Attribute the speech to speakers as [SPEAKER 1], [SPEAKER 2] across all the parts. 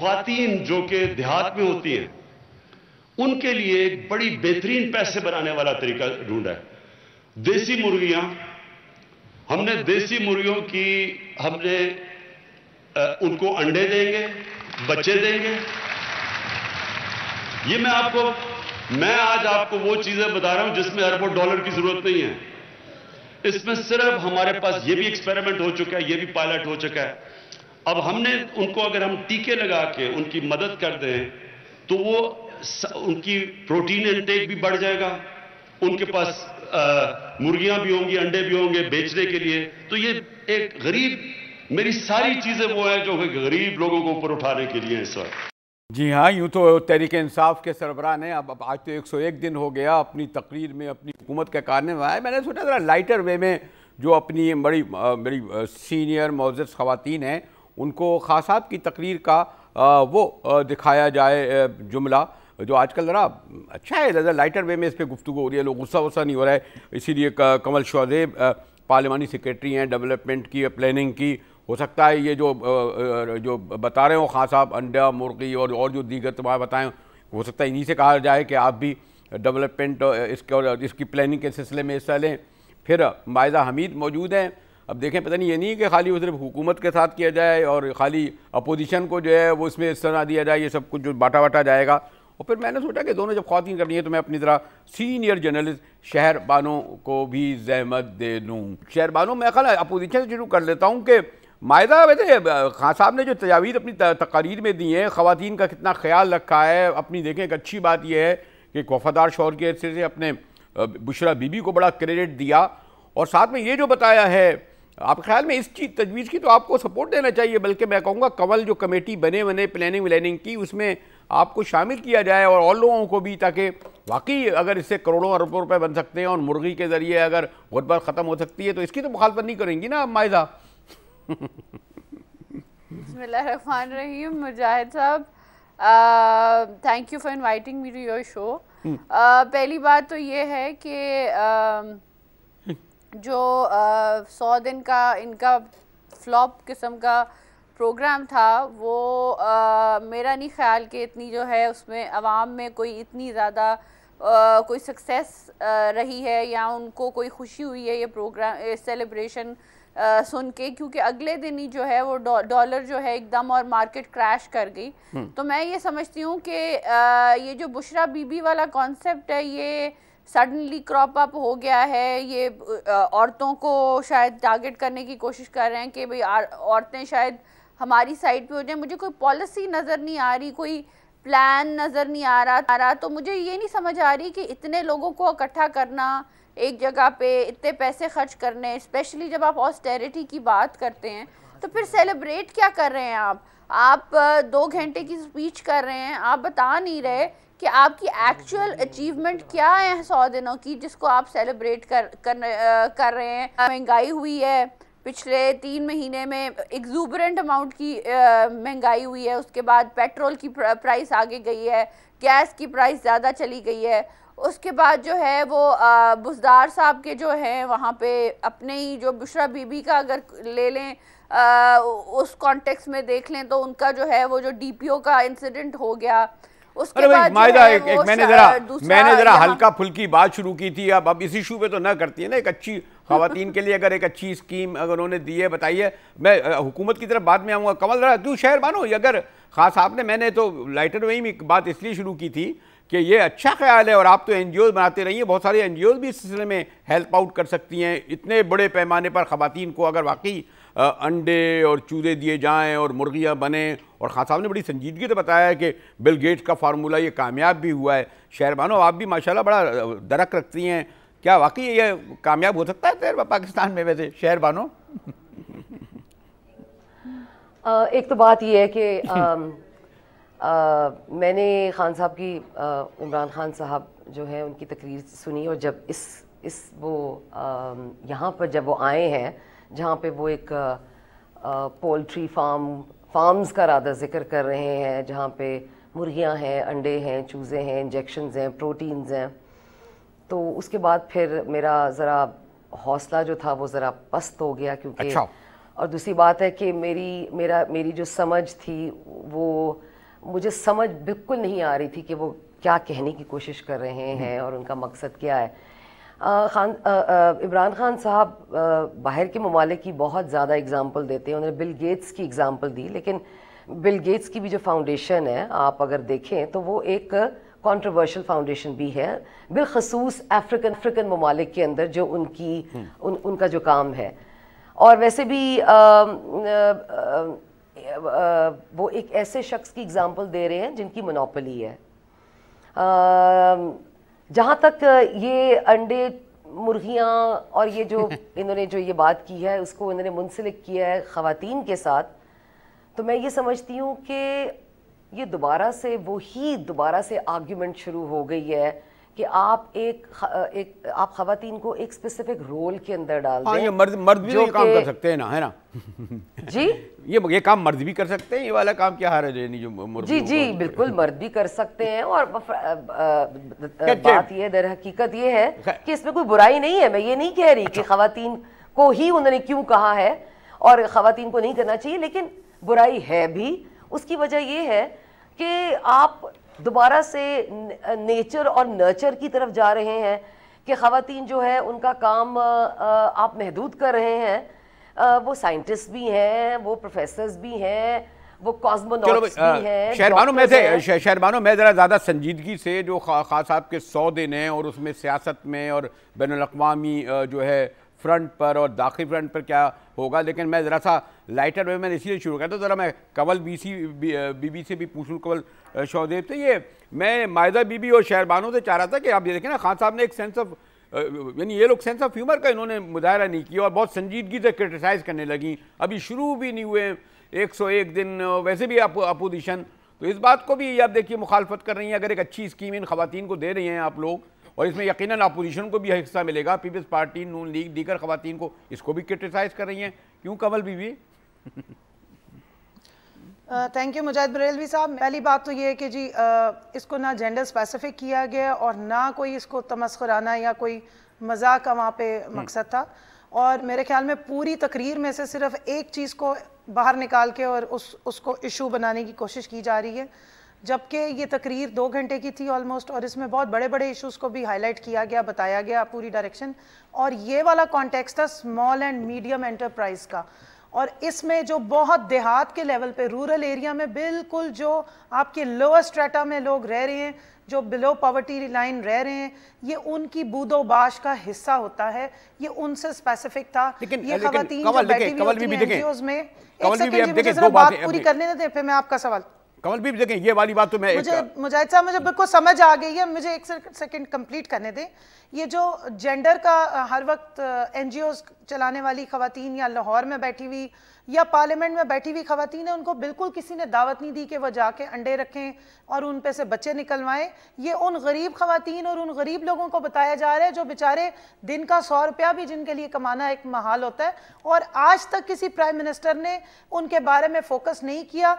[SPEAKER 1] ख्वातीन जो कि देहात में होती हैं, उनके लिए एक बड़ी बेहतरीन पैसे बनाने वाला तरीका ढूंढा है। देसी मुर्गियां, हमने देसी मुर्गियों की हमने उनको अंडे देंगे, बच्चे देंगे। ये मैं आज आपको वो चीजें बता रहा हूं जिसमें अरबों डॉलर की जरूरत नहीं है। इसमें सिर्फ हमारे पास ये भी एक्सपेरिमेंट हो चुका है, ये भी पायलट हो चुका है। अब हमने उनको अगर हम टीके लगा के उनकी मदद कर दें तो वो उनकी प्रोटीन इंटेक भी बढ़ जाएगा, उनके पास मुर्गियां भी होंगी, अंडे भी होंगे बेचने के लिए। तो ये एक गरीब, मेरी सारी चीजें वो हैं जो गरीब लोगों को ऊपर उठाने के लिए इस वक्त।
[SPEAKER 2] जी हाँ, यूँ तो तहरीक इंसाफ के सरबराह ने अब आज तो 101 दिन हो गया अपनी तकरीर में अपनी हुकूमत के कारने में आए। मैंने सोचा ज़रा लाइटर वे में जो अपनी बड़ी सीनियर मोअज़्ज़ज़ ख़वातीन हैं उनको खान साहब की तकरीर का वो दिखाया जाए जुमला जो आजकल ज़रा अच्छा है, ज़रा लाइटर वे में इस पर गुफ्तगू हो रही है, लोग गुस्सा वुस्सा नहीं हो रहा है। इसीलिए कमल शोज़ेब पार्लिमानी सेक्रेटरी हैं डेवलपमेंट की, प्लानिंग की, हो सकता है ये जो बता रहे हो खान साहब अंडा मुर्गी और जो दीगर तमाम बताएं, हो सकता है इन्हीं से कहा जाए कि आप भी डेवलपमेंट इसकी प्लानिंग के सिलसिले में हिस्सा लें। फिर मायदा हमीद मौजूद हैं। अब देखें, पता नहीं ये नहीं कि खाली वो सिर्फ हुकूमत के साथ किया जाए और खाली अपोजिशन को जो है वो इसमें हिस्सा ना दिया जाए, ये सब कुछ जो बांटा जाएगा। और फिर मैंने सोचा कि दोनों जब ख़वातीन करनी है तो मैं अपनी तरह सीनियर जर्नलिस्ट शहरबानों को भी जहमत दे दूँ। शहरबानों में ख्याल अपोजिशन से शुरू कर लेता हूँ कि मायदा वैसे खान साहब ने जो तजावीज़ अपनी तकारीर में दी हैं, ख़वातीन का कितना ख्याल रखा है अपनी, देखें एक अच्छी बात यह है कि एक वफ़ादार शौहर के हिस्से से अपने बुशरा बीबी को बड़ा क्रेडिट दिया। और साथ में ये जो बताया है, आप ख्याल में इस चीज़ तजवीज़ की तो आपको सपोर्ट देना चाहिए, बल्कि मैं कहूँगा कमल जो कमेटी बने प्लानिंग व्लानिंग की उसमें आपको शामिल किया जाए और लोगों को भी, ताकि वाकई अगर इससे करोड़ों अरबों रुपए बन सकते हैं और मुर्गी के ज़रिए अगर गुर्बत ख़त्म हो सकती है तो इसकी तो मुखालफत नहीं करेंगी ना मायदा।
[SPEAKER 3] बिस्मिल्लाहिर्रहमानिर्रहीम। Mujahid sahab, thank you for inviting me to your show. पहली बात तो ये है कि जो 100 दिन का इनका फ्लॉप किस्म का प्रोग्राम था वो मेरा नहीं ख्याल कि इतनी जो है उसमें आवाम में कोई इतनी ज़्यादा कोई सक्सेस रही है या उनको कोई खुशी हुई है ये प्रोग्राम सेलिब्रेशन सुन के, क्योंकि अगले दिन ही जो है वो डॉलर जो है एकदम और मार्केट क्रैश कर गई। तो मैं ये समझती हूँ कि ये जो बुशरा बीबी वाला कॉन्सेप्ट है ये सडनली क्रॉप अप हो गया है। ये औरतों को शायद टारगेट करने की कोशिश कर रहे हैं कि भाई औरतें शायद हमारी साइड पे हो जाए। मुझे कोई पॉलिसी नज़र नहीं आ रही, कोई प्लान नज़र नहीं आ रहा। तो मुझे ये नहीं समझ आ रही कि इतने लोगों को इकट्ठा करना एक जगह पे, इतने पैसे खर्च करने, स्पेशली जब आप ऑस्टेरिटी की बात करते हैं तो फिर सेलिब्रेट क्या कर रहे हैं आप 2 घंटे की स्पीच कर रहे हैं, आप बता नहीं रहे कि आपकी एक्चुअल अचीवमेंट क्या है 100 दिनों की जिसको आप सेलिब्रेट कर रहे हैं। महंगाई हुई है पिछले 3 महीने में, एग्जूबरेंट अमाउंट की महंगाई हुई है। उसके बाद पेट्रोल की प्राइस आगे गई है, गैस की प्राइस ज़्यादा चली गई है। उसके बाद जो है वो बुज़दार साहब के जो हैं वहाँ पे अपने ही जो बुशरा बीबी का अगर ले लें उस कॉन्टेक्स्ट में देख लें तो उनका जो है वो जो डीपीओ का इंसिडेंट हो गया। उसके बाद
[SPEAKER 2] मायदा मैंने जरा हल्का फुल्की बात शुरू की थी, अब इस इशू पे तो ना करती है ना। एक अच्छी ख़वातीन के लिए अगर एक अच्छी स्कीम अगर उन्होंने दी है, बताइए। मैं हुकूमत की तरफ बाद में आऊँगा। कमल जरा तू शहरबानो, अगर खान साहब ने, मैंने तो लाइटर में ही बात इसलिए शुरू की थी कि ये अच्छा ख्याल है और आप तो NGOs बनाते रहिए, बहुत सारी NGOs भी इस सिलसिले में हेल्प आउट कर सकती हैं। इतने बड़े पैमाने पर ख़वातीन को अगर वाकई अंडे और चूज़े दिए जाएं और मुर्गियां बने, और खान साहब ने बड़ी संजीदगी से बताया है कि बिल गेट्स का फार्मूला ये कामयाब भी हुआ है। शहरबानो, आप भी माशाल्लाह बड़ा दरक रखती हैं, क्या वाकई ये कामयाब हो सकता है तेरे पाकिस्तान में? वैसे शहरबानो
[SPEAKER 4] एक तो बात ये है कि मैंने खान साहब की इमरान खान साहब जो है उनकी तकरीर सुनी, और जब इस वो यहाँ पर जब वो आए हैं जहाँ पे वो एक पोल्ट्री फार्म्स का रादा जिक्र कर रहे हैं, जहाँ पे मुर्गियाँ हैं, अंडे हैं, चूज़े हैं, इंजेक्शंस हैं, प्रोटीन्स हैं, तो उसके बाद फिर मेरा ज़रा हौसला जो था वो ज़रा पस्त हो गया। क्योंकि और दूसरी बात है कि मेरी जो समझ थी वो मुझे समझ बिल्कुल नहीं आ रही थी कि वो क्या कहने की कोशिश कर रहे हैं और उनका मकसद क्या है। इमरान खान साहब बाहर के ममालिक की बहुत ज़्यादा एग्ज़ाम्पल देते हैं, उन्होंने बिल गेट्स की एग्ज़ाम्पल दी, लेकिन बिल गेट्स की भी जो फाउंडेशन है आप अगर देखें तो वो एक कंट्रोवर्शियल फाउंडेशन भी है, बिलखसूस अफ्रीकन ममालिक के अंदर जो उनका जो काम है। और वैसे भी वो एक ऐसे शख्स की एग्ज़ाम्पल दे रहे हैं जिनकी मोनोपोली है। जहाँ तक ये अंडे मुर्गियाँ और ये जो इन्होंने जो ये बात की है उसको इन्होंने मुंसलिक किया है ख़वातीन के साथ, तो मैं ये समझती हूँ कि ये दोबारा से आर्ग्यूमेंट शुरू हो गई है कि आप आप ख़वातीन को एक स्पेसिफिक रोल के अंदर डाल दें।
[SPEAKER 2] ये मर्द भी ये काम कर सकते हैं ना, है ना? जी ये काम मर्द भी कर सकते हैं, ये वाला काम क्या है
[SPEAKER 4] जी बिल्कुल मर्द भी कर सकते हैं। और बात ये दर हकीकत ये है कि इसमें कोई बुराई नहीं है। मैं ये नहीं कह रही कि ख़वातीन को ही उन्होंने क्यों कहा है और ख़वातीन को नहीं करना चाहिए, लेकिन बुराई है भी। उसकी वजह ये है कि आप दोबारा से नेचर और नर्चर की तरफ जा रहे हैं कि ख़वातीन जो है उनका काम आप महदूद कर रहे हैं। वो साइंटिस्ट भी हैं, वो प्रोफेसर्स भी हैं, वो कॉस्मोनॉट्स भी हैं।
[SPEAKER 2] शहरबानो मैं ज़रा ज़्यादा संजीदगी से जो खास साहब के 100 दिन हैं और उसमें सियासत में और बैनुल-अक़वामी जो है फ्रंट पर और दाखिली फ्रंट पर क्या होगा, लेकिन मैं ज़रा सा लाइटर वे मैंने इसलिए शुरू किया था, ज़रा मैं कंवल बीबी से भी पूछ लूँ, कंवल शौदेब से। ये मैं मायदा बीबी और शहरबानो से चाह रहा था कि आप ये देखें ना, खान साहब ने एक सेंस ऑफ यानी ये लोग सेंस ऑफ ह्यूमर का इन्होंने मुजाहरा नहीं किया और बहुत संजीदगी से क्रिटिसाइज़ करने लगी। अभी शुरू भी नहीं हुए 101 दिन, वैसे भी अपोजिशन तो इस बात को भी आप देखिए मुखालफत कर रही हैं। अगर एक अच्छी स्कीम इन ख़वातीन को दे रही हैं आप लोग और इसमें यकीनन अपोजिशन को भी हिस्सा मिलेगा, पीपल्स पार्टी, नून लीग, दीगर ख़वातीन को, इसको भी क्रिटिसाइज़ कर रही हैं, क्यों कंवल बीबी?
[SPEAKER 5] थैंक यू मुजाहिद बरेलवी साहब। पहली बात तो ये है कि जी इसको ना जेंडर स्पेसिफिक किया गया और ना कोई इसको तमस्खुराना या कोई मजाक का वहाँ पे मकसद था। और मेरे ख्याल में पूरी तकरीर में से सिर्फ एक चीज़ को बाहर निकाल के और उसको इशू बनाने की कोशिश की जा रही है, जबकि ये तकरीर 2 घंटे की थी ऑलमोस्ट और इसमें बहुत बड़े बड़े इश्यूज़ को भी हाईलाइट किया गया, बताया गया पूरी डायरेक्शन। और ये वाला कॉन्टेक्स्ट था स्मॉल एंड मीडियम एंटरप्राइज का, और इसमें जो बहुत देहात के लेवल पे, रूरल एरिया में बिल्कुल जो आपके लोअर स्ट्रेटा में लोग रह रहे हैं, जो बिलो पॉवर्टी लाइन रह रहे हैं, ये उनकी बूदोबाश का हिस्सा होता है। ये उनसे स्पेसिफिक था। ये ख़वातीन जो बैठी हुई होती हैं एनजीओज़ में, एक सेकंड मुझे जरा बात पूरी करने दें फिर मैं आपका सवाल।
[SPEAKER 2] कंवल भी देखें, ये वाली बात तो मैं
[SPEAKER 5] मुजाहिद साहब मुझे बिल्कुल समझ आ गई है, मुझे एक सेकंड कंप्लीट करने दें। ये जो जेंडर का हर वक्त एनजीओज़ चलाने वाली ख़वातीन या लाहौर में बैठी हुई या पार्लियामेंट में बैठी हुई ख़वातीन है, उनको बिल्कुल किसी ने दावत नहीं दी कि वह जाके अंडे रखें और उन पे से बच्चे निकलवाएं। ये उन गरीब ख़वातीन और उन गरीब लोगों को बताया जा रहा है जो बेचारे दिन का 100 रुपया भी जिनके लिए कमाना एक महाल होता है, और आज तक किसी प्राइम मिनिस्टर ने उनके बारे में फोकस नहीं किया।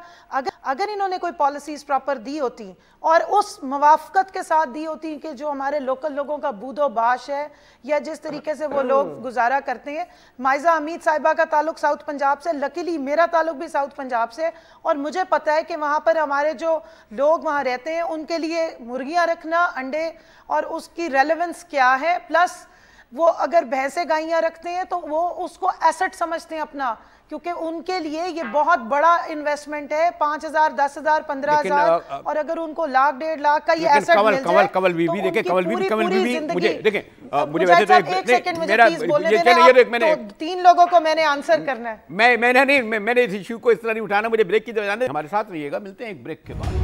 [SPEAKER 5] अगर इन्होंने कोई पॉलिसीज़ प्रॉपर दी होती और उस मुवाफ़क़त के साथ दी होती कि जो हमारे लोकल लोगों का बूदोबाश है या जिस तरीके से वो लोग गुजारा करते हैं। माइजा हमीद साहिबा का ताल्लुक साउथ पंजाब से, लकीली मेरा ताल्लुक भी साउथ पंजाब से, और मुझे पता है कि वहाँ पर हमारे जो लोग वहाँ रहते हैं उनके लिए मुर्गियाँ रखना, अंडे और उसकी रेलेवेंस क्या है, प्लस वो अगर भैंसे गायें रखते हैं तो वो उसको एसेट समझते हैं अपना, क्योंकि उनके लिए ये बहुत बड़ा इन्वेस्टमेंट है। 5,000, 10,000, 15,000 और अगर उनको लाख 1.5 लाख का ये एसेट मिल जाए,
[SPEAKER 2] कंवल बीबी देखें, कंवल बीबी मुझे देखें, मुझे
[SPEAKER 5] वैसे तो एक सेकंड मुझे प्लीज बोलने दें, 3 लोगों को मैंने आंसर करना है।
[SPEAKER 2] मैंने इस इश्यू को इस तरह नहीं उठाना, मुझे ब्रेक की जरूरत है। हमारे साथ रहिएगा, मिलते हैं एक ब्रेक के बाद।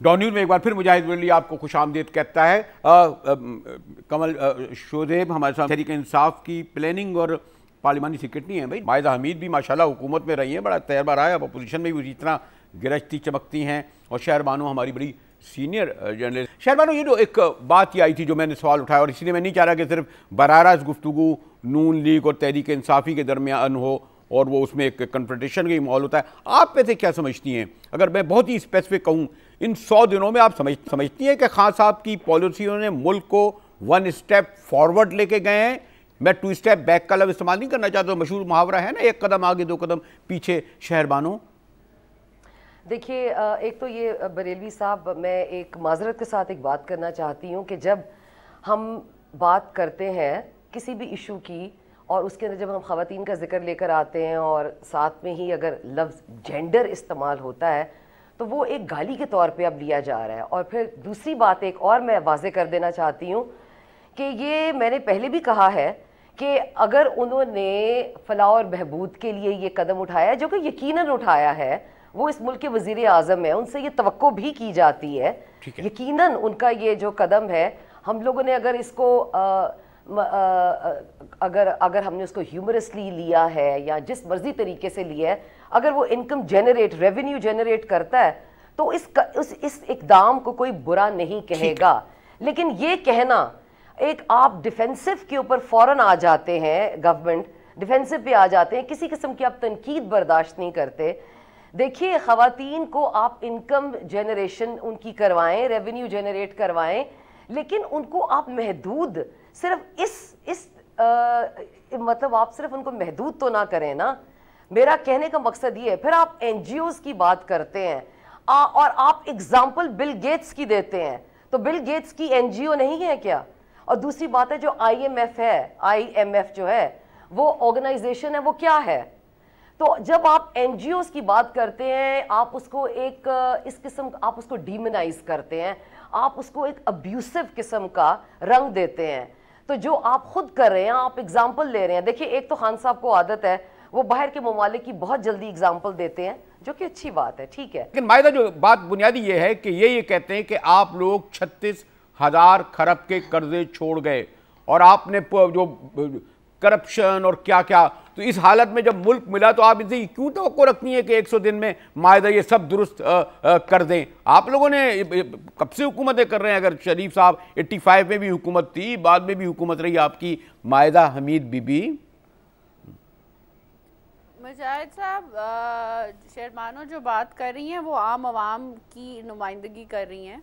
[SPEAKER 2] डॉन न्यूज़ में एक बार फिर मुजाहिद वली आपको खुशामदीद कहता है। कंवल शौदेब हमारे साथ तहरीक इंसाफ की प्लानिंग और पार्लिमानी सेक्रेटरी हैं। भाई मायदा हमीद भी माशाल्लाह हुकूमत में रही हैं, बड़ा तजर्बा रहा है, अब अपोजिशन में भी उसी तरह गिरजती चमकती हैं। और शहरबानो हमारी बड़ी सीनियर जर्नलिस्ट। शहरबानो, ये जो एक बात ये आई थी जो मैंने सवाल उठाया, और इसलिए मैं नहीं चाह रहा कि सिर्फ बराराज गुफ्तगू नून लीग और तहरीक इंसाफ़ी के दरमियान हो और वो उसमें एक कन्फ्रंटेशन का माहौल होता है। आप वैसे क्या समझती हैं, अगर मैं बहुत ही स्पेसिफिक कहूँ, इन 100 दिनों में आप समझती हैं कि खान साहब की पॉलिसियों ने मुल्क को 1 स्टेप फॉरवर्ड लेके गए हैं। मैं 2 स्टेप बैक का लफ्ज़ इस्तेमाल नहीं करना चाहता, मशहूर मुहावरा है ना, 1 कदम आगे 2 कदम पीछे शहरबानों।
[SPEAKER 4] देखिए, एक तो ये बरेलवी साहब, मैं एक माजरत के साथ एक बात करना चाहती हूँ कि जब हम बात करते हैं किसी भी इशू की और उसके अंदर जब हम ख़वातीन का जिक्र लेकर आते हैं और साथ में ही अगर लफ्ज़ जेंडर इस्तेमाल होता है तो वो एक गाली के तौर पे अब लिया जा रहा है। और फिर दूसरी बात एक और मैं वाज़े कर देना चाहती हूँ कि ये मैंने पहले भी कहा है कि अगर उन्होंने फलाह और बहबूद के लिए ये कदम उठाया, जो कि यकीनन उठाया है, वो इस मुल्क के वज़ीर आज़म है, उनसे ये तवक्को भी की जाती है, यकीनन उनका ये जो कदम है, हम लोगों ने अगर इसको अगर हमने उसको ह्यूमरसली लिया है या जिस मर्जी तरीके से लिया है, अगर वो इनकम जनरेट, रेवेन्यू जनरेट करता है तो इस इकदाम को कोई बुरा नहीं कहेगा। लेकिन ये कहना, एक आप डिफेंसिव के ऊपर फौरन आ जाते हैं, गवर्नमेंट डिफेंसिव पे आ जाते हैं, किसी किस्म की आप तनकीद बर्दाश्त नहीं करते। देखिए, ख़वातीन को आप इनकम जनरेशन उनकी करवाएं, रेवेन्यू जनरेट करवाएं, लेकिन उनको आप महदूद सिर्फ इस मतलब आप सिर्फ उनको महदूद तो ना करें ना। मेरा कहने का मकसद ये है। फिर आप एनजीओज की बात करते हैं और आप एग्जाम्पल बिल गेट्स की देते हैं, तो बिल गेट्स की एनजीओ नहीं है क्या? और दूसरी बात है जो IMF है, IMF जो है वो ऑर्गेनाइजेशन है, वो क्या है? तो जब आप एनजीओज की बात करते हैं आप उसको एक इस किस्म, आप उसको डीमोनाइज करते हैं, आप उसको एक अब्यूसिव किस्म का रंग देते हैं। तो जो आप खुद कर रहे हैं, आप एग्जाम्पल ले रहे हैं। देखिए, एक तो खान साहब को आदत है, वो बाहर के ममालिक की बहुत जल्दी एग्जाम्पल देते हैं, जो कि अच्छी बात है, ठीक है।
[SPEAKER 2] लेकिन मायदा जो बात बुनियादी ये है कि ये कहते हैं कि आप लोग 36,000 खरब के कर्जे छोड़ गए और आपने जो करप्शन और क्या क्या, तो इस हालत में जब मुल्क मिला तो आप इनसे क्यों तवक्को रखनी है कि 100 दिन में मायदा ये सब दुरुस्त कर दें? आप लोगों ने कब से हुकूमतें कर रहे हैं? अगर शरीफ साहब 85 में भी हुकूमत थी, बाद में भी हुकूमत रही आपकी मायदा हमीद बीबी।
[SPEAKER 3] मुजाहिद साहब, शहरबानो जो बात कर रही हैं वो आम आवाम की नुमाइंदगी कर रही हैं।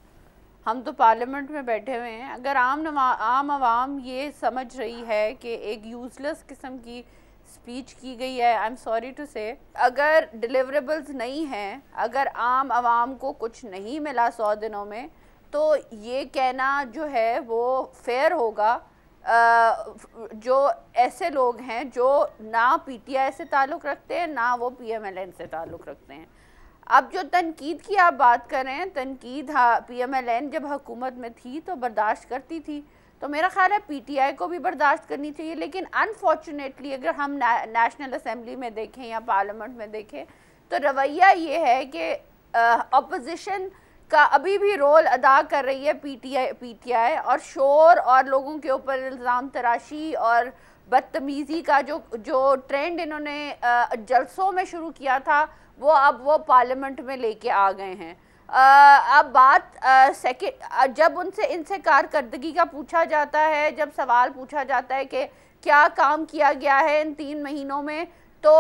[SPEAKER 3] हम तो पार्लियामेंट में बैठे हुए हैं। अगर आम आवाम ये समझ रही है कि एक यूजलेस किस्म की स्पीच की गई है, आई एम सॉरी टू से, अगर डिलीवरेबल्स नहीं हैं, अगर आम आवाम को कुछ नहीं मिला 100 दिनों में, तो ये कहना जो है वो फेयर होगा। जो ऐसे लोग हैं जो ना PTI से ताल्लुक़ रखते हैं, ना वो PMLN से ताल्लुक़ रखते हैं। अब जो तनकीद की आप बात कर रहे हैं, तनकीद PMLN जब हुकूमत में थी तो बर्दाश्त करती थी, तो मेरा ख्याल है PTI को भी बर्दाश्त करनी चाहिए। लेकिन अनफॉर्चुनेटली अगर हम नेशनल असम्बली में देखें या पार्लियामेंट में देखें तो रवैया ये है कि अपोजिशन का अभी भी रोल अदा कर रही है PTI और शोर और लोगों के ऊपर इल्ज़ाम तराशी और बदतमीज़ी का जो ट्रेंड इन्होंने जलसों में शुरू किया था वो अब वो पार्लियामेंट में लेके आ गए हैं। अब बात जब इनसे कारकर्दगी का पूछा जाता है, जब सवाल पूछा जाता है कि क्या काम किया गया है इन 3 महीनों में, तो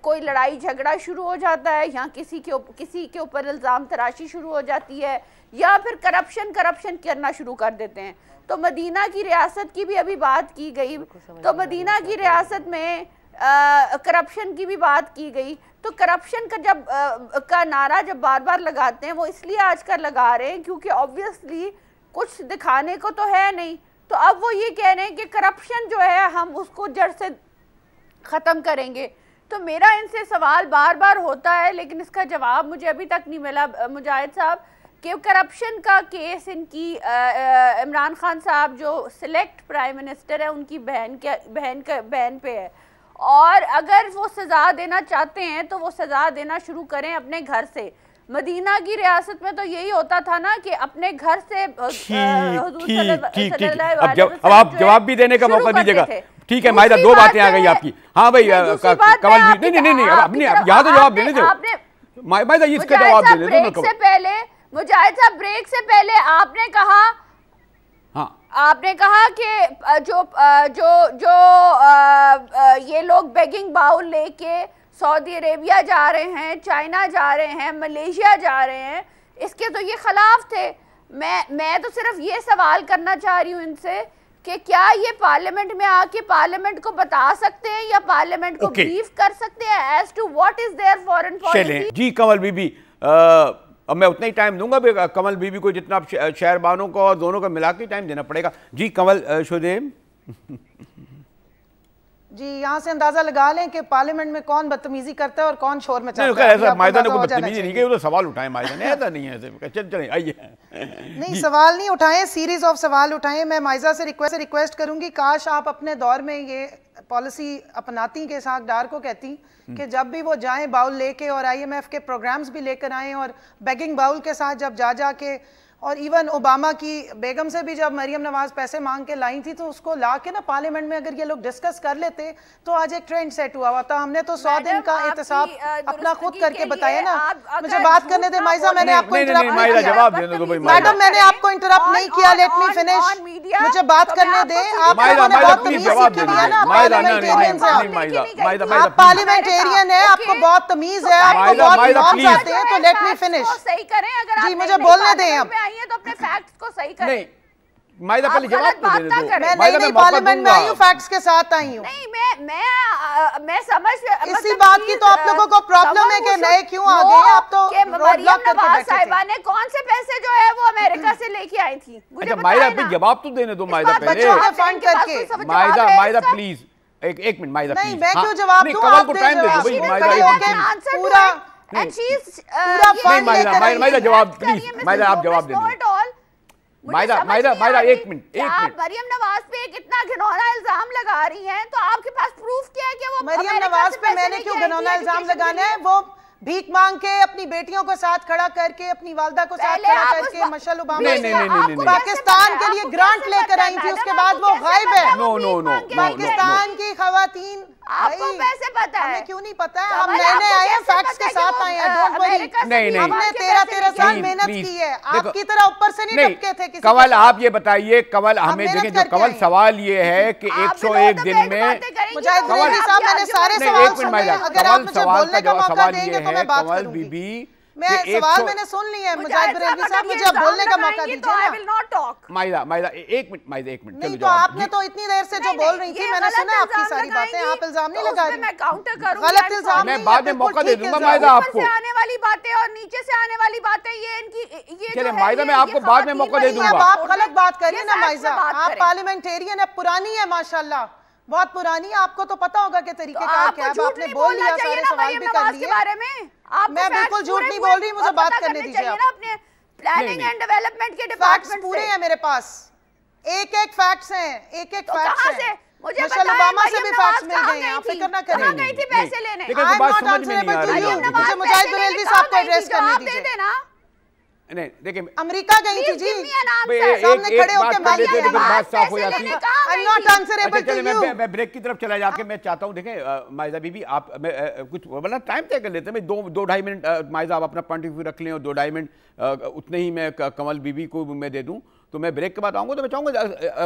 [SPEAKER 3] कोई लड़ाई झगड़ा शुरू हो जाता है या किसी के ऊपर इल्ज़ाम तराशी शुरू हो जाती है या फिर करप्शन करना शुरू कर देते हैं। तो मदीना की रियासत की भी अभी बात की गई, तो मदीना की रियासत में करप्शन की भी बात की गई। तो करप्शन का नारा जब बार बार लगाते हैं वो इसलिए आजकल लगा रहे हैं क्योंकि ऑब्वियसली कुछ दिखाने को तो है नहीं। तो अब वो ये कह रहे हैं कि करप्शन जो है हम उसको जड़ से ख़त्म करेंगे। तो मेरा इनसे सवाल बार बार होता है लेकिन इसका जवाब मुझे अभी तक नहीं मिला मुजाहिद साहब कि करप्शन का केस इनकी इमरान खान साहब जो सिलेक्ट प्राइम मिनिस्टर है उनकी बहन पे है, और अगर वो सज़ा देना चाहते हैं तो वो सज़ा देना शुरू करें अपने घर से। मदीना की रियासत में तो यही होता था ना कि अपने घर से
[SPEAKER 2] अब आप जवाब भी देने का मौका दीजिएगा। ठीक है मायदा, 2 बातें आ गई आपकी। हाँ भाई कमल जी, नहीं अपने यहाँ तो जवाब देने दो मायदा, इसका जवाब दे दे।
[SPEAKER 3] से पहले मुजाहिद साहब, ब्रेक से पहले आपने कहा,
[SPEAKER 2] हाँ
[SPEAKER 3] आपने कहा कि जो ये लोग बेगिंग बाउल लेके सऊदी अरेबिया जा रहे हैं, चाइना जा रहे हैं, मलेशिया जा रहे हैं, इसके तो ये खिलाफ थे। मैं तो सिर्फ ये सवाल करना चाह रही हूँ इनसे कि क्या ये पार्लियामेंट में आके पार्लियामेंट को बता सकते हैं या पार्लियामेंट को ब्रीफ कर सकते हैं as to what is their foreign policy?
[SPEAKER 2] जी कमल बीबी, अब मैं उतना ही टाइम दूंगा कमल बीबी को जितना आप शहरबानों को और दोनों को मिला के टाइम देना पड़ेगा। जी कमल शुदेम।
[SPEAKER 5] जी यहाँ से अंदाजा लगा लें कि पार्लियामेंट में कौन बदतमीजी करता है और कौन शोर मचाता है।
[SPEAKER 2] ऐसा मायदा ने कोई बदतमीजी नहीं की, वो तो सवाल उठाए मायदा ने, ऐसा नहीं है ऐसे। चलिए आइए।
[SPEAKER 5] नहीं सवाल नहीं उठाए, सीरीज ऑफ सवाल उठाए। मैं माइजा से रिक्वेस्ट करूंगी काश आप अपने दौर में ये पॉलिसी अपनाती के साथ डार को कहती कि जब भी वो जाएं बाउल लेके और IMF के प्रोग्राम्स भी लेकर आएं और बेगिंग बाउल के साथ जब जा के, और इवन ओबामा की बेगम से भी जब मरियम नवाज पैसे मांग के लाई थी तो उसको ला के ना पार्लियामेंट में अगर ये लोग डिस्कस कर लेते तो आज एक ट्रेंड सेट हुआ था। हमने तो 100 दिन का एहतसाब अपना खुद करके बताया ना। मुझे बात करने दे माइजा, मैंने आपको इंटरप्ट नहीं किया। मैडम मैंने आपको इंटरप्ट नहीं किया, लेट मी फिनिश, मुझे बात करने दे। आप बहुत तमीज सीख दिया ना, पार्लियामेंटेरियन से आप पार्लियामेंटेरियन है, आपको बहुत तमीज है, आपको बहुत नॉर्म्स आते हैं, तो लेट मी फिनिश।
[SPEAKER 3] सही करें अगर
[SPEAKER 5] जी मुझे बोलने दें। अब
[SPEAKER 3] तो अपने फैक्ट्स को सही करें।
[SPEAKER 2] नहीं माइदा पहले जवाब तो दे दो।
[SPEAKER 5] मैं नहीं पार्लियामेंट में आई हूँ, फैक्ट्स के साथ आई हूँ।
[SPEAKER 3] नहीं मैं समझ
[SPEAKER 5] इसी बात की तो आप लोगों को प्रॉब्लम है कि नए क्यों आ गए हैं आप तो
[SPEAKER 3] मरियम नवाज साहिबा ने कौन से पैसे जो है वो अमेरिका से लेके आई थी।
[SPEAKER 2] अच्छा माइदा पे जवाब तो देने दो माइदा पहले।
[SPEAKER 5] फंड करके
[SPEAKER 2] माइदा प्लीज एक मिनट माइदा
[SPEAKER 5] नहीं मैं क्यों जवाब दूं?
[SPEAKER 2] कमल को टाइम दे दो भाई। माइदा
[SPEAKER 5] पूरा
[SPEAKER 2] माइदा जवाब प्लीज, माइदा आप जवाब दे दो। माइदा एक मिनट।
[SPEAKER 3] आप मरियम नवाज पे कितना घिनौना इल्जाम लगा रही हैं, तो आपके पास प्रूफ क्या है कि वो
[SPEAKER 5] मरियम नवाज पे मैंने क्यों घिनौना इल्जाम लगाना है? वो भीख मांग के अपनी बेटियों को साथ खड़ा करके, अपनी वालदा को साथ खड़ा करके मशल ओबामा पाकिस्तान के लिए ग्रांट लेकर आई थी, उसके बाद वो गायब है।
[SPEAKER 2] नो
[SPEAKER 5] पाकिस्तान की खवातीन
[SPEAKER 3] आपको कैसे पता है?
[SPEAKER 5] हमें क्यों नहीं पता है? हम नए आए हैं, फैक्ट्स के साथ आए हैं। डोंट वरी,
[SPEAKER 2] नहीं
[SPEAKER 5] हमने 13 साल मेहनत की है, आपकी तरह ऊपर से नहीं टपके थे किसी।
[SPEAKER 2] कमल आप ये बताइए, कमल हमें देखें जो कमल सवाल ये है कि 101 दिन में
[SPEAKER 5] मुजाहिद रेज़ी साहब मैंने सारे सवाल सुने, अगर आप मुझे बोलने का मौका देंगे तो मैं बात करूंगी। मैं सवाल मैंने सुन लिया है मुजाहिद रेज़ी साहब, मुझे अब बोलने का मौका दीजिए ना।
[SPEAKER 2] माइदा एक मिनट
[SPEAKER 5] नहीं तो आपने तो इतनी देर से जो बोल रही थी मैंने सुना आपकी सारी बातें, आप इल्जाम नहीं लगा रही।
[SPEAKER 3] मैं काउंटर करूंगा,
[SPEAKER 5] गलत इल्जाम
[SPEAKER 2] मैं बाद में मौका दे दूंगा माइदा आपको।
[SPEAKER 3] ऊपर से आने वाली बातें और नीचे से आने वाली बातें ये इनकी ये
[SPEAKER 2] चलिए माइदा मैं आपको बाद में मौका दे दूंगा।
[SPEAKER 5] आप गलत बात करिए ना माइजा, आप पार्लियामेंटेरियन है, पुरानी है माशाल्लाह, बहुत पुरानी है, आपको तो पता होगा कि तरीकेकार क्या है। आपने बोल लिया, सारे सवाल भी कर लिए बारे में। मैं बिल्कुल झूठ नहीं बोल रही, मुझे बात करने दीजिए।
[SPEAKER 3] अपने प्लानिंग एंड डेवलपमेंट के
[SPEAKER 5] डिपार्टमेंट पूरे हैं मेरे पास, एक फैक्ट्स हैं, एक फैक्ट्स हैं। मुझे ओबामा से भी फैक्ट्स मिल गए हैं, आप फिक्र ना करें।
[SPEAKER 3] कहां गई थी पैसे लेने?
[SPEAKER 2] I am not answerable to you,
[SPEAKER 5] मुझे मुजाहिद रेज़ी साहब को एड्रेस करने दीजिए।
[SPEAKER 2] नहीं देखिए
[SPEAKER 5] अमेरिका गई थी जी, सामने खड़े होकर
[SPEAKER 2] बात साफ हो जाती है।
[SPEAKER 5] I am not answerable to you.
[SPEAKER 2] मैं ब्रेक की तरफ चला जाके मैं चाहता हूं, देखें माइजा बीबी आप कुछ मतलब टाइम तय कर लेते हैं, 2-2.5 मिनट माइजा आप अपना पॉइंट ऑफ व्यू रख लें और 2-2.5 मिनट उतने ही मैं कमल बीबी को मैं दे दूं। तो मैं ब्रेक के बाद आऊंगा तो मैं चाहूंगा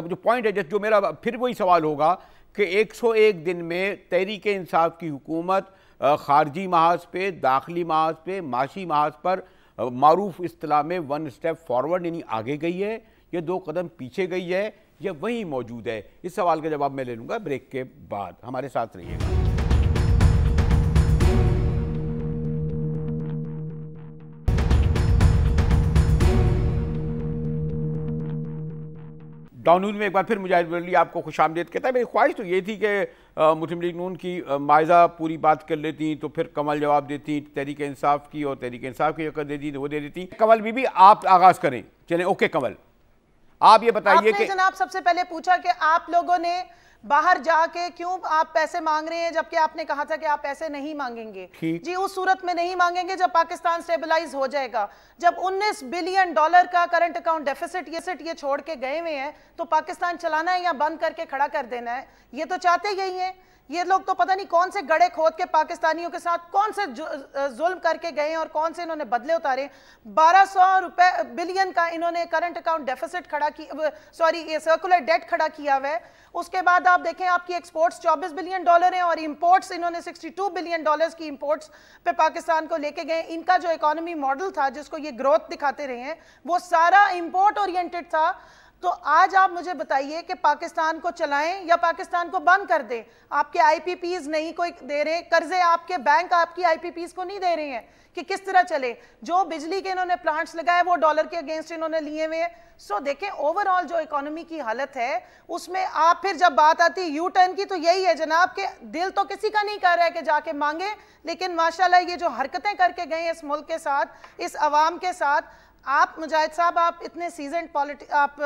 [SPEAKER 2] जो पॉइंट है जो मेरा फिर वही सवाल होगा कि 101 दिन में तहरीक इंसाफ की हुकूमत खारजी महाज पे, दाखिली महाज पे, माशी महाज पर मारूफ इस्तिलाह में 1 स्टेप फॉरवर्ड यानी आगे गई है या 2 कदम पीछे गई है या वहीं मौजूद है? इस सवाल का जवाब मैं ले लूंगा ब्रेक के बाद। हमारे साथ रहिएगा। डाउनून में एक बार फिर मुजाहिद वली आपको खुशामदीद कहता है। मेरी ख्वाहिश तो ये थी कि मुस्लिम लीग नून की माइजा पूरी बात कर लेती तो फिर कमल जवाब देती, तहरीक इंसाफ की और तहरीक इंसाफ की अगर देती तो वो दे देती। कमल बीबी आप आगाज करें। चलें ओके कमल आप ये बताइए कि
[SPEAKER 5] जनाब सबसे पहले पूछा कि आप लोगों ने बाहर जाके क्यों आप पैसे मांग रहे हैं, जबकि आपने कहा था कि आप पैसे नहीं मांगेंगे। जी उस सूरत में नहीं मांगेंगे जब पाकिस्तान स्टेबलाइज हो जाएगा। जब $19 बिलियन का करंट अकाउंट डेफिसिट ये छोड़ के गए हुए हैं तो पाकिस्तान चलाना है या बंद करके खड़ा कर देना है? ये तो चाहते यही है ये लोग तो पता नहीं कौन से गड़े खोद के पाकिस्तानियों के साथ कौन से जुल्म करके गए और कौन से इन्होंने बदले उतारे। 1200 बिलियन का इन्होंने करंट अकाउंट डेफिसिट खड़ा की, सॉरी ये सर्कुलर डेट खड़ा किया हुआ है। उसके बाद आप देखें आपकी एक्सपोर्ट्स $24 बिलियन हैं और इंपोर्ट्स इन्होंने $62 बिलियन की इंपोर्ट्स पे पाकिस्तान को लेके गए। इनका जो इकोनॉमी मॉडल था जिसको ये ग्रोथ दिखाते रहे हैं वो सारा इंपोर्ट ओरिएंटेड था। तो आज आप मुझे बताइए कि पाकिस्तान को चलाएं या पाकिस्तान को बंद कर दें। आपके आईपीपीज नहीं कोई दे रहे, कर्जे आपके बैंक आपकी आईपीपीज को नहीं दे रहे हैं कि किस तरह चले। जो बिजली के इन्होंने प्लांट्स लगाए वो डॉलर के अगेंस्ट इन्होंने लिए हुए हैं। सो देखें ओवरऑल जो इकोनॉमी की हालत है उसमें आप फिर जब बात आती है यू टर्न की तो यही है जनाब के दिल तो किसी का नहीं कर रहा है कि जाके मांगे, लेकिन माशाल्लाह ये जो हरकतें करके गए इस मुल्क के साथ, इस अवाम के साथ। आप मुजाहिद साहब आप इतने सीजन्ड आप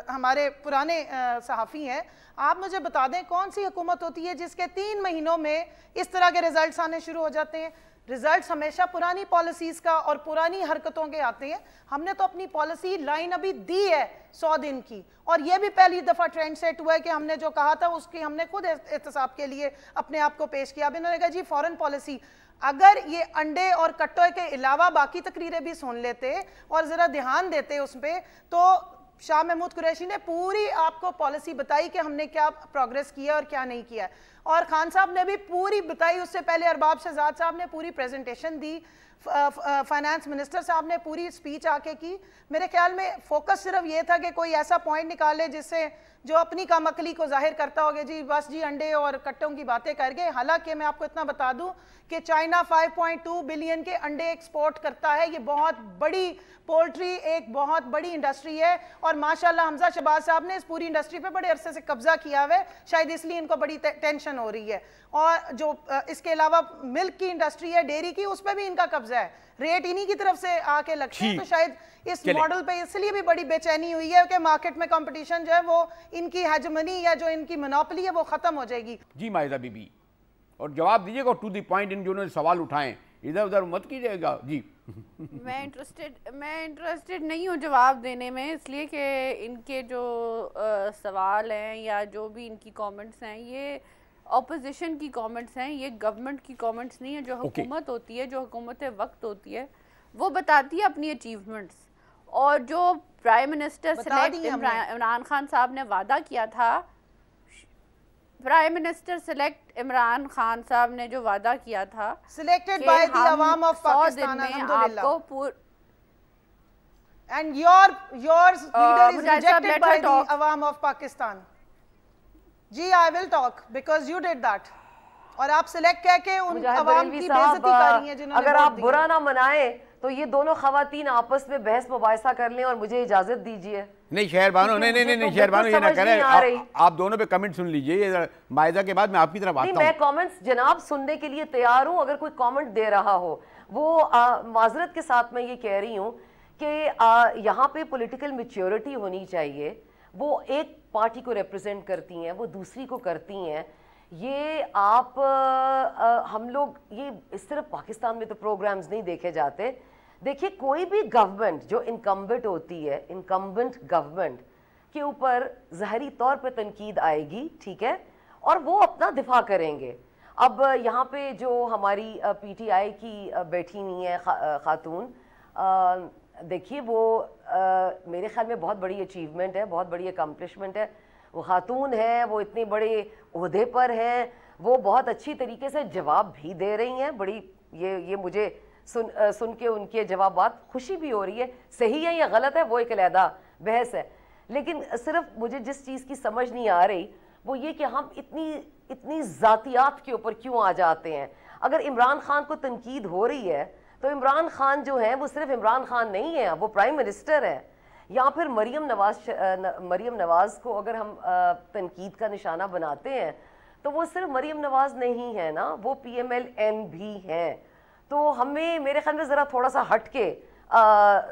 [SPEAKER 5] हमारे पुराने सहाफ़ी हैं, आप मुझे बता दें कौन सी हुकूमत होती है जिसके 3 महीनों में इस तरह के रिजल्ट्स आने शुरू हो जाते हैं। रिजल्ट्स हमेशा पुरानी पॉलिसीज का और पुरानी हरकतों के आते हैं। हमने तो अपनी पॉलिसी लाइन अभी दी है 100 दिन की, और ये भी पहली दफ़ा ट्रेंड सेट हुआ है कि हमने जो कहा था उसकी हमने खुद एहतसाब के लिए अपने आप को पेश किया। अब इन्होंने कहा जी फॉरेन पॉलिसी, अगर ये अंडे और कट्टो के अलावा बाकी तकरीरें भी सुन लेते और ज़रा ध्यान देते उस पर, तो शाह महमूद कुरैशी ने पूरी आपको पॉलिसी बताई कि हमने क्या प्रोग्रेस किया और क्या नहीं किया, और खान साहब ने भी पूरी बताई। उससे पहले अरबाब शहजाद साहब ने पूरी प्रेजेंटेशन दी, फाइनेंस मिनिस्टर साहब ने पूरी स्पीच आके की। मेरे ख्याल में फोकस सिर्फ ये था कि कोई ऐसा पॉइंट निकाले जिससे जो अपनी कामअक्ली को जाहिर करता होगा जी बस जी अंडे और कट्टों की बातें कर गए। हालांकि मैं आपको इतना बता दूं कि चाइना 5.2 बिलियन के अंडे एक्सपोर्ट करता है। ये बहुत बड़ी पोल्ट्री एक बहुत बड़ी इंडस्ट्री है, और माशाल्लाह हमजा शहबाज साहब ने इस पूरी इंडस्ट्री पे बड़े अरसे से कब्जा किया हुआ है, शायद इसलिए इनको बड़ी टेंशन हो रही है। और जो इसके अलावा मिल्क की इंडस्ट्री है, डेयरी की, उस पर भी इनका कब्जा है, रेट इन्हीं की तरफ से आके लगते हैं। तो शायद इस मॉडल पे इसलिए भी बड़ी बेचैनी हुई है कि मार्केट में कंपटीशन जो है वो इनकी हेजमनी या जो इनकी मोनोपोली है वो खत्म हो जाएगी।
[SPEAKER 2] जी माहिदा बीबी, और जवाब दीजिएगा टू द पॉइंट इन जो सवाल उठाएं, इधर उधर मत कीजिएगा जी।
[SPEAKER 3] मैं इंटरेस्टेड नहीं हूँ जवाब देने में, इसलिए कि इनके जो सवाल हैं या जो भी इनकी कमेंट्स हैं ये ऑपोजिशन की कमेंट्स हैं, ये गवर्नमेंट की कमेंट्स नहीं है। जो हुकूमत होती है, जो हुकूमत वक्त होती है, वो बताती है अपनी अचीवमेंट्स। और जो prime minister select Imran Khan साहब ने वादा किया था, prime minister select Imran Khan साहब ने जो वादा किया था,
[SPEAKER 5] सिलेक्टेड बाय द अवाम ऑफ पाकिस्तान,
[SPEAKER 3] आपको
[SPEAKER 5] and your leader is rejected by the अवाम ऑफ पाकिस्तान। जी I will talk because you did that, और आप सिलेक्ट कह के उन अवाम की बेइज्जती कर रही हैं जिन्होंने
[SPEAKER 4] अगर आप बुरा ना मनाए तो ये दोनों खवातीन आपस में बहस मुबाहिसा कर लें और मुझे इजाजत दीजिए।
[SPEAKER 2] नहीं शहरबानो, नहीं शहरबानो ये ना करें, आप दोनों पे कमेंट सुन लीजिए, मायदा के बाद मैं आपकी तरफ आता हूं।
[SPEAKER 4] मैं कमेंट्स जनाब सुनने के लिए तैयार हूं, अगर कोई कमेंट दे रहा हो वो माजरत के साथ मैं ये कह रही हूं कि यहाँ पे पॉलिटिकल मैच्योरिटी होनी चाहिए। वो एक पार्टी को रिप्रेजेंट करती हैं, वो दूसरी को करती हैं। ये आप हम लोग ये सिर्फ पाकिस्तान में तो प्रोग्राम्स नहीं देखे जाते। देखिए कोई भी गवर्नमेंट जो इनकम्बेंट होती है, इनकम्बेंट गवर्नमेंट के ऊपर ज़ाहरी तौर पे तनकीद आएगी, ठीक है, और वो अपना दिफा करेंगे। अब यहाँ पे जो हमारी पीटीआई की बैठी हुई है खातून, देखिए वो मेरे ख्याल में बहुत बड़ी अचीवमेंट है, बहुत बड़ी अकम्पलिशमेंट है। वो खातून है, वो इतने बड़े ओहदे पर हैं, वो बहुत अच्छी तरीके से जवाब भी दे रही हैं। बड़ी ये मुझे सुन के उनके जवाबात खुशी भी हो रही है। सही है या गलत है वो एक अलहदा बहस है, लेकिन सिर्फ मुझे जिस चीज़ की समझ नहीं आ रही वो ये कि हम इतनी ज़ातियात के ऊपर क्यों आ जाते हैं। अगर इमरान खान को तनकीद हो रही है तो इमरान खान जो है वो सिर्फ इमरान खान नहीं है, वो प्राइम मिनिस्टर है। या फिर मरियम नवाज को अगर हम तनकीद का निशाना बनाते हैं तो वो सिर्फ मरियम नवाज नहीं है ना, वो PMLN भी हैं। तो हमें मेरे ख्याल में ज़रा थोड़ा सा हट के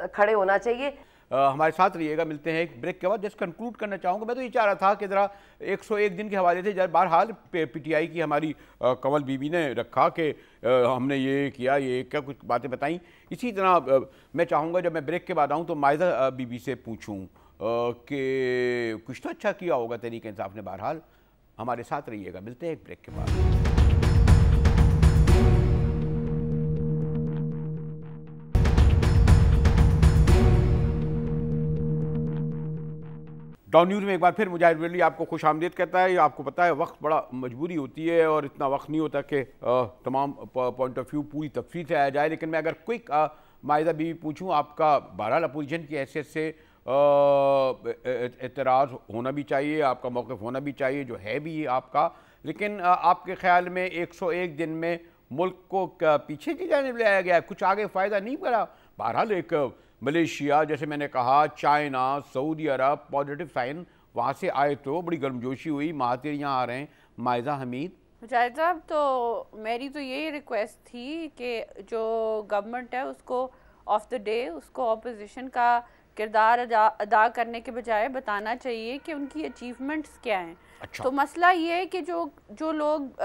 [SPEAKER 4] खड़े होना चाहिए।
[SPEAKER 2] हमारे साथ रहिएगा, मिलते हैं एक ब्रेक के बाद। जस्ट कंक्लूड करना चाहूँगा, मैं तो ये चाह रहा था कि ज़रा 101 दिन के हवाले से जब बहरहाल PTI की हमारी कंवल बीबी ने रखा कि हमने ये किया, ये क्या कुछ बातें बताई। इसी तरह मैं चाहूँगा जब मैं ब्रेक के बाद आऊँ तो मायदा बीबी से पूछूँ कि कुछ तो अच्छा किया होगा तहरीक इंसाफ ने। बहरहाल हमारे साथ रहिएगा। मिलते हैं एक ब्रेक के बाद। डॉन न्यूज़ में एक बार फिर मुजाहिद वली आपको खुश आमदीद कहता है। आपको पता है वक्त बड़ा मजबूरी होती है और इतना वक्त नहीं होता कि तमाम पॉइंट ऑफ व्यू पूरी तफसील से आया जाए, लेकिन मैं अगर क्विक मायदा बीवी पूछूं, आपका बहरहाल अपोजिशन की हैसियत से एतराज़ होना भी चाहिए, आपका मौक़िफ़ होना भी चाहिए, जो है भी आपका, लेकिन आपके ख्याल में 101 दिन में मुल्क को पीछे की जाने लाया गया, कुछ आगे फ़ायदा नहीं करा? बहरहाल एक मलेशिया, जैसे मैंने कहा, चाइना, सऊदी अरब, पॉजिटिव साइन वहाँ से आए तो बड़ी गर्मजोशी हुई। महातिर यहाँ आ रहे हैं, मायजा हमीद।
[SPEAKER 3] मुजाहिद साहब, तो मेरी तो यही रिक्वेस्ट थी कि जो गवर्नमेंट है उसको ऑफ द डे उसको ऑपोजिशन का किरदार अदा करने के बजाय बताना चाहिए कि उनकी अचीवमेंट्स क्या हैं।
[SPEAKER 2] अच्छा।
[SPEAKER 3] तो मसला ये है कि जो लोग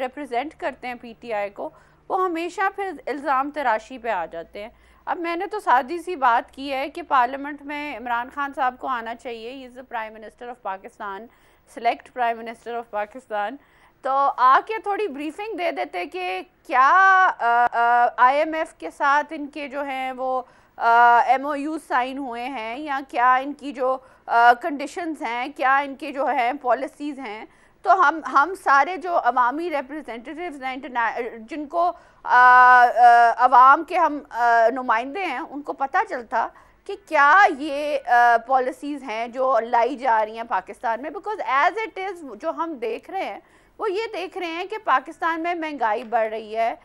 [SPEAKER 3] रिप्रेजेंट करते हैं पीटीआई को, वो हमेशा फिर इल्ज़ाम तराशी पे आ जाते हैं। अब मैंने तो सादी सी बात की है कि पार्लियामेंट में इमरान खान साहब को आना चाहिए, he is the prime minister of Pakistan, select prime minister of Pakistan, तो आके थोड़ी ब्रीफिंग दे देते कि क्या IMF के साथ इनके जो हैं वो MOU साइन हुए हैं, या क्या इनकी जो कंडीशंस हैं, क्या इनके जो हैं पॉलिसीज़ हैं। तो हम सारे जो अवामी रिप्रेजेंटेटिव्स हैं, जिनको अवाम के हम नुमाइंदे हैं, उनको पता चलता कि क्या ये पॉलिसीज़ हैं जो लाई जा रही हैं पाकिस्तान में। बिकॉज एज इट इज़ जो हम देख रहे हैं वो ये देख रहे हैं कि पाकिस्तान में महंगाई बढ़ रही है,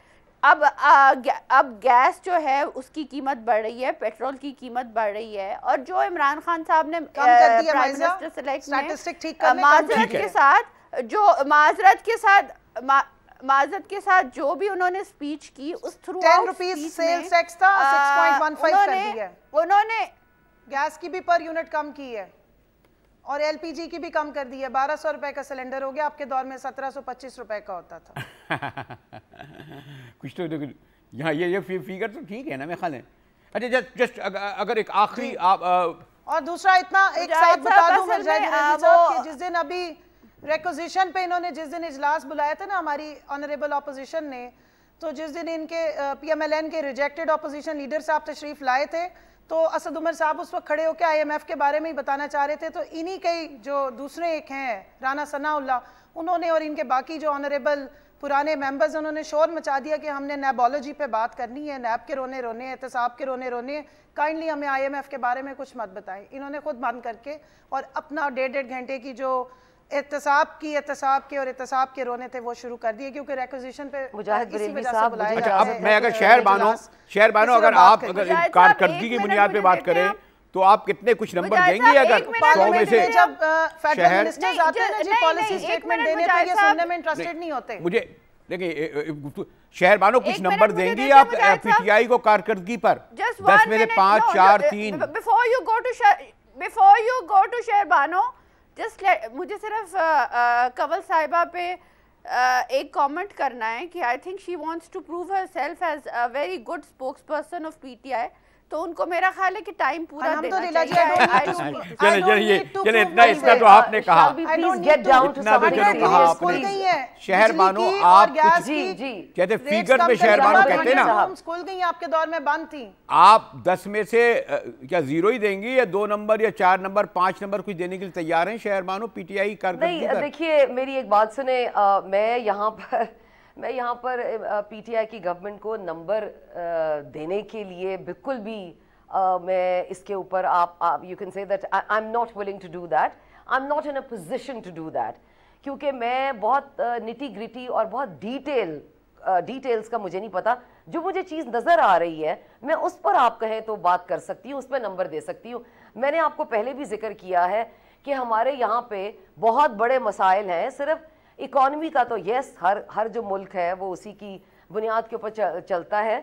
[SPEAKER 3] अब गैस जो है उसकी कीमत बढ़ रही है, पेट्रोल की कीमत बढ़ रही है, और जो इमरान खान साहब ने प्राइम मिनिस्टर सेलेक्ट में माजरत के साथ जो भी उन्होंने स्पीच की, उस थ्रू
[SPEAKER 5] 10 रुपीज सेल्स टैक्स था 6.15 कर दिया है।
[SPEAKER 3] उन्होंने
[SPEAKER 5] गैस की भी पर यूनिट कम की है और LPG की भी कम कर दी है। 1200 रुपए का सिलेंडर हो गया, आपके दौर में 1725 रुपए का होता था।
[SPEAKER 2] कुछ तो यहाँ ये फिगर तो ठीक है ना, मेरे ख्याल है। अच्छा, जस्ट अगर एक आखिरी आप
[SPEAKER 5] और दूसरा इतना एक साथ बता दूं कि जिस दिन अभी रिक्वेजिशन पे इन्होंने जिस दिन इजलास बुलाया था ना हमारी ऑनरेबल ऑपोजिशन ने, तो जिस दिन इनके PMLN के रिजेक्टेड ऑपोजिशन लीडर साहब तशरीफ लाए थे, तो असद उमर साहब उस वक्त खड़े होकर IMF के बारे में ही बताना चाह रहे थे। तो इन्हीं के जो दूसरे एक हैं राना सनाउल्लाह, उन्होंने और इनके बाकी जो ऑनरेबल पुराने मेंबर्स, उन्होंने शोर मचा दिया कि हमने नैबोलॉजी पे बात करनी है, नैब के रोने रोने, एहतसाब के रोने रोने, काइंडली हमें IMF के बारे में कुछ मत बताएं। इन्होंने खुद बंद करके और अपना 1.5 घंटे की जो एहतसाब के और एहतसाब के रोने थे वो शुरू कर दिए, क्योंकि रिक्वेजिशन पे इसी वजह से बुलाया
[SPEAKER 2] अच्छा, अब मैं अगर शहर बानो अगर आप कारकर्दगी की बुनियाद पे बात करें तो आप कितने कुछ नंबर देंगे? अगर 100 में से
[SPEAKER 5] जब फेडरल मिनिस्टर्स आते हैं ना जी पॉलिसी स्टेटमेंट देने, तो ये सुनने में इंटरेस्टेड नहीं होते।
[SPEAKER 2] मुझे देखिए, शहर बानो कुछ नंबर देंगी आप PTI को कारकर्दगी पर? 10 में से 5, 4, 3।
[SPEAKER 3] बिफोर यू गो टू शहर बानो, मुझे सिर्फ कंवल साहिबा पे एक कमेंट करना है कि I think she wants to prove herself as a very good spokes person of PTI। तो उनको मेरा ख्याल है कि टाइम पूरा देना
[SPEAKER 2] चाहिए। चलिए इतना तो आपने कहा, इतना तो चलो कहा आपने। शहर बानो आप कहते फिगर में शहर बानो कहते ना,
[SPEAKER 5] स्कूल गई आपके दौर में बंद थी।
[SPEAKER 2] आप 10 में से क्या 0 ही देंगी या 2 नंबर या 4 नंबर 5 नंबर कुछ देने के लिए तैयार हैं शहर बानो PTI कारकर्दगी पर?
[SPEAKER 4] देखिए मेरी एक बात सुने, मैं यहाँ पर PTI की गवर्नमेंट को नंबर देने के लिए बिल्कुल भी मैं इसके ऊपर आप you can say that I am not willing to do that, I am not in a position to do that, क्योंकि मैं बहुत निटी ग्रिटी और बहुत डिटेल्स का मुझे नहीं पता। जो मुझे चीज़ नज़र आ रही है मैं उस पर आप कहें तो बात कर सकती हूँ, उस पर नंबर दे सकती हूँ। मैंने आपको पहले भी जिक्र किया है कि हमारे यहाँ पे बहुत बड़े मसाइल हैं। सिर्फ इकॉनमी का तो यस, हर जो मुल्क है वो उसी की बुनियाद के ऊपर चलता है,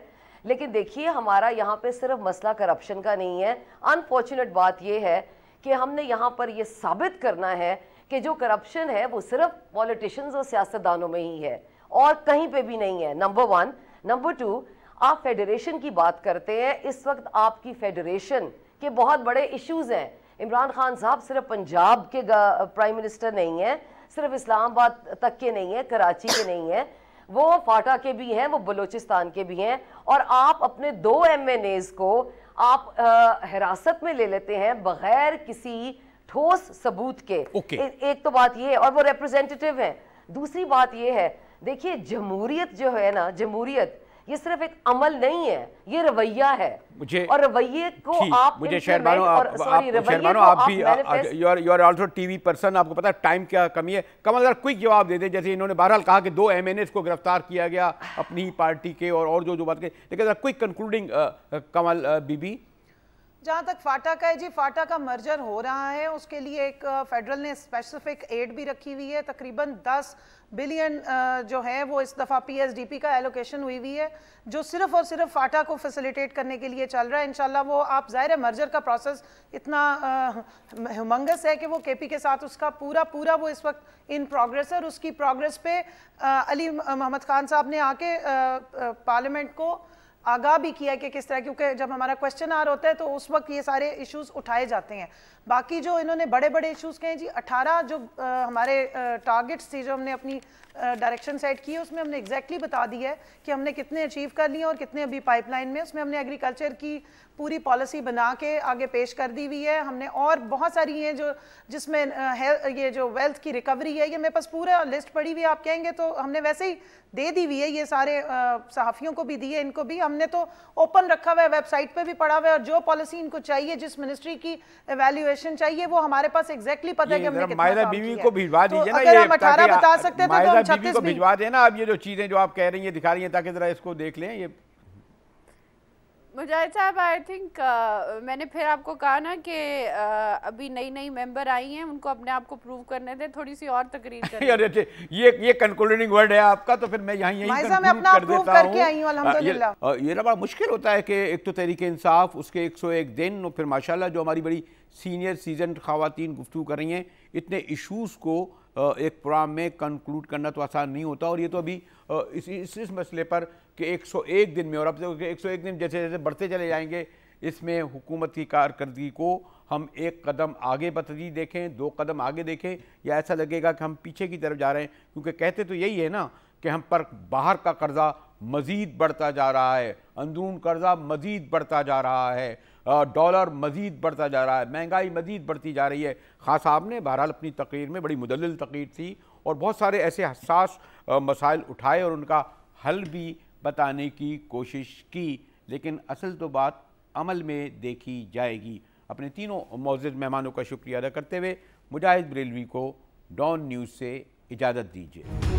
[SPEAKER 4] लेकिन देखिए हमारा यहाँ पे सिर्फ मसला करप्शन का नहीं है। अनफॉर्चुनेट बात यह है कि हमने यहाँ पर ये साबित करना है कि जो करप्शन है वो सिर्फ पॉलिटिशियंस और सियासतदानों में ही है और कहीं पे भी नहीं है, नंबर 1। नंबर 2, आप फेडरेशन की बात करते हैं, इस वक्त आपकी फेडरेशन के बहुत बड़े इश्यूज हैं। इमरान खान साहब सिर्फ पंजाब के प्राइम मिनिस्टर नहीं हैं, सिर्फ इस्लामाबाद तक के नहीं है, कराची के नहीं है, वो फाटा के भी हैं, वो बलूचिस्तान के भी हैं। और आप अपने 2 MNAs को आप हिरासत में ले लेते हैं बगैर किसी ठोस सबूत के। एक तो बात ये है, और वो रिप्रेजेंटेटिव हैं। दूसरी बात ये है, देखिए जमहूरियत जो है ना, जमहूरियत ये सिर्फ एक अमल नहीं है, ये रवैया है। और रवैये को आप
[SPEAKER 2] मुझे शहरबानो आप भी you are also TV person, आपको पता है टाइम क्या कमी है। कमल अगर क्विक जवाब दे दें, जैसे इन्होंने बहरहाल कहा कि 2 MNAs को गिरफ्तार किया गया अपनी ही पार्टी के और जो बात के, लेकिन क्विक कंक्लूडिंग कमल बीबी।
[SPEAKER 5] जहाँ तक फाटा का है जी, फाटा का मर्जर हो रहा है, उसके लिए एक फेडरल ने स्पेसिफिक एड भी रखी हुई है। तकरीबन 10 बिलियन जो है वो इस दफ़ा PSDP का एलोकेशन हुई हुई है, जो सिर्फ और सिर्फ फाटा को फैसिलिटेट करने के लिए चल रहा है। इंशाल्लाह वो, आप ज़ाहिर है मर्जर का प्रोसेस इतना ह्यूमंगस है कि वो KP के साथ उसका पूरा वो इस वक्त इन प्रोग्रेस है। और उसकी प्रोग्रेस पे अली मोहम्मद खान साहब ने आके पार्लियामेंट को आगाह भी किया कि किस तरह, क्योंकि जब हमारा क्वेश्चन आवर होता है तो उस वक्त ये सारे इश्यूज उठाए जाते हैं। बाकी जो इन्होंने बड़े बड़े इश्यूज कहे जी, 18 जो हमारे टारगेट्स थी जो हमने अपनी डायरेक्शन सेट की है, उसमें हमने एग्जैक्टली बता दी है कि हमने कितने अचीव कर लिए और कितने अभी पाइपलाइन में। उसमें हमने एग्रीकल्चर की पूरी पॉलिसी बना के आगे पेश कर दी हुई है हमने, और बहुत सारी हैं जो जिसमें ये जो वेल्थ की रिकवरी है, ये मेरे पास पूरा लिस्ट पड़ी हुई है। आप कहेंगे तो हमने वैसे ही दे दी हुई है, ये सारे सहाफ़ियों को भी दी है, इनको भी हमने तो ओपन रखा हुआ है, वेबसाइट पे भी पड़ा हुआ है। और जो पॉलिसी इनको चाहिए, जिस मिनिस्ट्री की एवेल्युएशन चाहिए, वो हमारे पास एग्जैक्टली पता है कि हमने कितना काम
[SPEAKER 2] बीवी
[SPEAKER 5] किया
[SPEAKER 2] को भिजवा दीजिए ना,
[SPEAKER 5] अगर हम 18 बता सकते थे तो हम 36
[SPEAKER 2] को भिजवा देना। अब ये जो चीजें जो आप कह रही हैं, दिखा रही हैं, ताकि जरा इसको देख लें। ये
[SPEAKER 3] मुजाहिद साहब, आई थिंक मैंने फिर आपको कहा ना कि अभी नई मेंबर आई हैं, उनको अपने आप को प्रूव करने दे, थोड़ी सी और तकरीर करें।
[SPEAKER 2] ये कंक्लूडिंग वर्ड है आपका, तो फिर मैं यहीं कर देता हूं। ये बड़ा मुश्किल होता है कि एक तो तहरीक इंसाफ, उसके 101 दिन, और फिर माशाल्लाह जो हमारी बड़ी सीनियर सीजन खवातीन गुफ्तगू कर रही हैं, इतने इशूज़ को एक प्रोग्राम में कंक्लूड करना तो आसान नहीं होता। और ये तो अभी इस मसले पर कि 101 दिन में, और अब 101 दिन जैसे जैसे बढ़ते चले जाएंगे, इसमें हुकूमत की कारकर्दगी को हम 1 कदम आगे बढ़ती देखें, 2 कदम आगे देखें, या ऐसा लगेगा कि हम पीछे की तरफ जा रहे हैं। क्योंकि कहते तो यही है ना कि हम पर बाहर का कर्जा मज़ीद बढ़ता जा रहा है, अंदरून कर्जा मज़ीद बढ़ता जा रहा है, डॉलर मज़ीद बढ़ता जा रहा है, महंगाई मज़ीद बढ़ती जा रही है। खान साहब ने बहरहाल अपनी तकरीर में, बड़ी मुदल्लिल तकरीर थी, और बहुत सारे ऐसे हसास मसाइल उठाए और उनका हल भी बताने की कोशिश की। लेकिन असल तो बात अमल में देखी जाएगी। अपने तीनों मौजूद मेहमानों का शुक्रिया अदा करते हुए मुजाहिद बरेलवी को डॉन न्यूज़ से इजाज़त दीजिए।